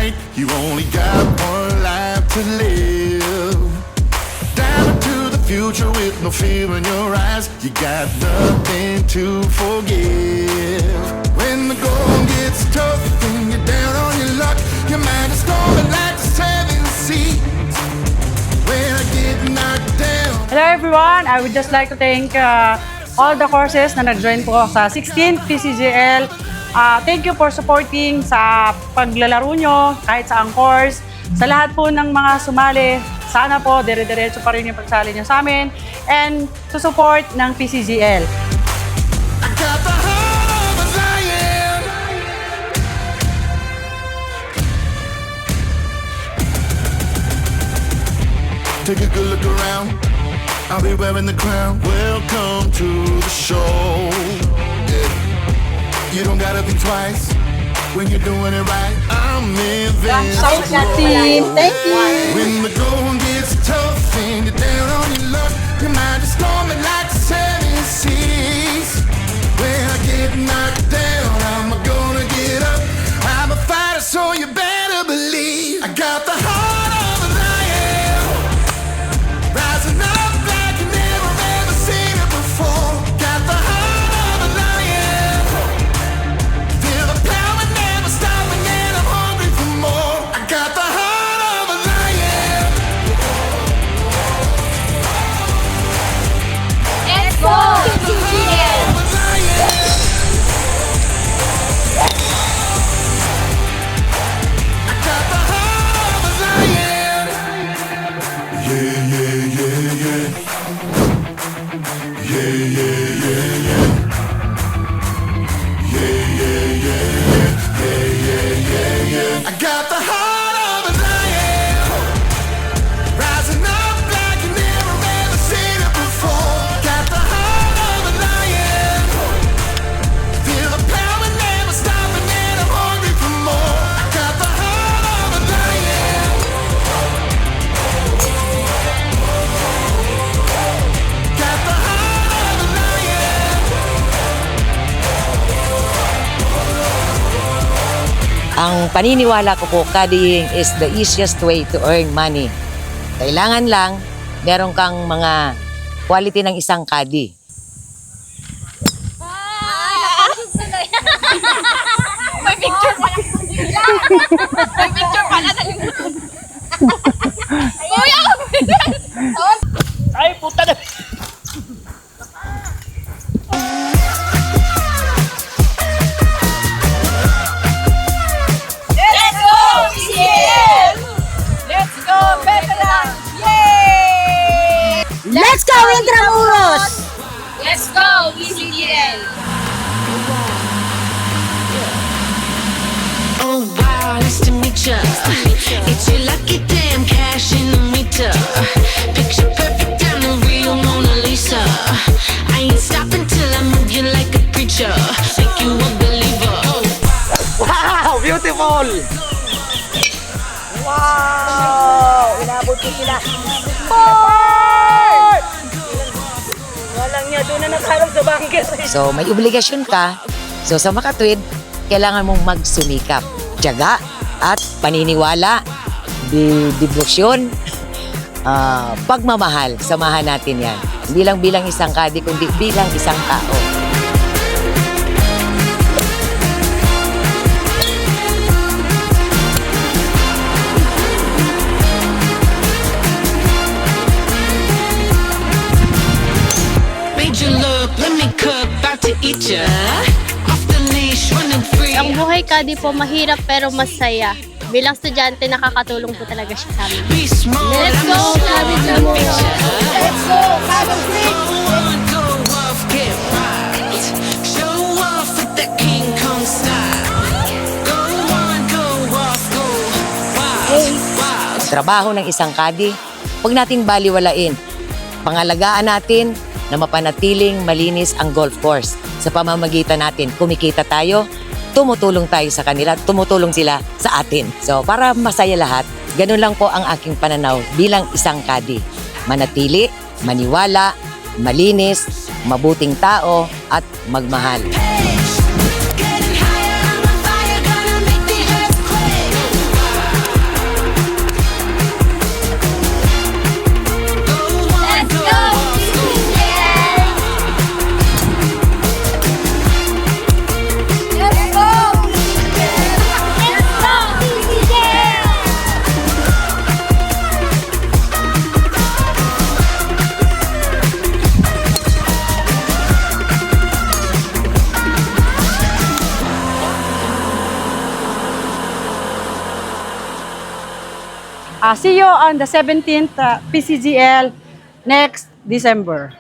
make. You only got one life to live. Down to the future with no fear in your eyes. You got nothing to forgive. When the going gets tough and you're down on your luck, your mind is storming like the seven seas. When I get knocked down. Hello everyone! I would just like to thank all the courses na nag-join po sa 16th PCGL. Thank you for supporting sa paglalaro nyo, kahit sa ang course. Sa lahat po ng mga sumali, sana po dire-diretso pa rin yung pagsali nyo sa amin. And to support ng PCGL. I got the heart of a lion. Take a good look around. I'll be wearing the crown. Welcome to the show. Yeah. You don't gotta think twice when you're doing it right. I'm invincible. Thank you. When the going gets tough and you're down on your luck, your mind is storming like the seven seas. When I get knocked down, I'm gonna get up. I'm a fighter, so you better believe I got the heart of a lion. Rising up like you never ever seen it before. Got the heart of a lion. Feel the power never stopping and I'm hungry for more. I got the heart of a lion. Let's go! PCGL! Of a lion. I got the heart of a lion. Yeah, yeah, yeah, yeah. Yeah, yeah, yeah, yeah. Yeah, yeah, yeah, yeah. Yeah, yeah, yeah, yeah. I got the heart of a lion. Rising up like you never ever seen it before. Got the heart of a lion. Feel the power never stopping and I'm hungry for more. I got the heart of a lion. Got the heart of a lion. Ang paniniwala ko po, caddying is the easiest way to earn money. Kailangan lang, meron kang mga quality ng isang caddy. May picture pala. May picture pala sa yung... Kuya! Ay, puta na! Let's go! PCGL! Let's go! Veteran! Yay! Let's go, Intramuros! Let's go! PCGL! Oh wow, nice to meet ya. It's your lucky damn cash in the meter. Picture perfect down the real Mona Lisa. I ain't stopping till I move you like a preacher. Make you a believer. Wow! Beautiful! Wow! Inabot ko sila. Boy! Walang niya, doon na nakalog sa bunker. So may obligasyon ka. So sa makatwid, kailangan mong magsumikap. Tiyaga at paniniwala, debosyon, pagmamahal. Samahan natin yan. Hindi lang bilang isang caddy, kundi bilang isang tao. Made you look, let me cook, about to eat ya. Off the leash, running free. Ang buhay caddy po mahirap pero masaya. Bilang estudyante, nakakatulong po talaga siya sa amin. Be smart, Let's go, Caddy Intramuros! Let's go, Caddy Street! Go on, go off, get right. Show off with that King Kong style. Go on, go off, go wild, wild. Trabaho ng isang caddy, huwag nating baliwalain. Pangalagaan natin na mapanatiling malinis ang golf course. Sa pamamagitan natin, kumikita tayo, tumutulong tayo sa kanila, tumutulong sila sa atin. So para masaya lahat, ganun lang po ang aking pananaw bilang isang caddy. Manatili, maniwala, malinis, mabuting tao at magmahal. Getting higher, I'm on fire, gonna make the earth quake. See you on the 17th PCGL next December.